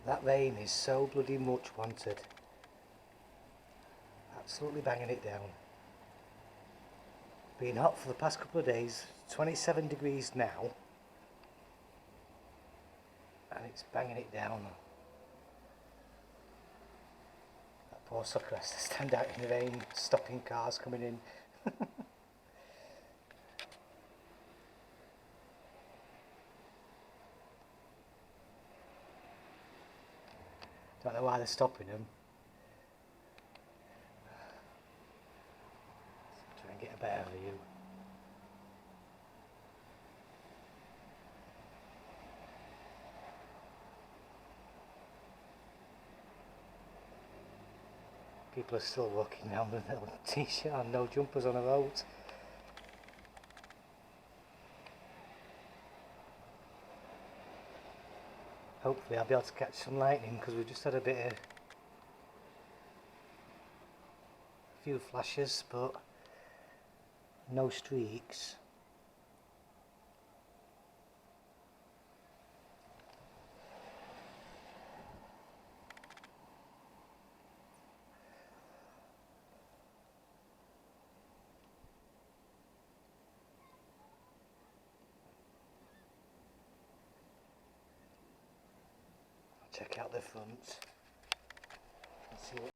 That rain is so bloody much wanted. Absolutely banging it down. Been hot for the past couple of days, 27 degrees now, and it's banging it down. That poor sucker has to stand out in the rain, stopping cars coming in. Don't know why they're stopping them. Try and get a better view. People are still walking around with no t-shirt and no jumpers on the road. Hopefully I'll be able to catch some lightning because we've just had a few flashes, but no streaks. Check out the front and see what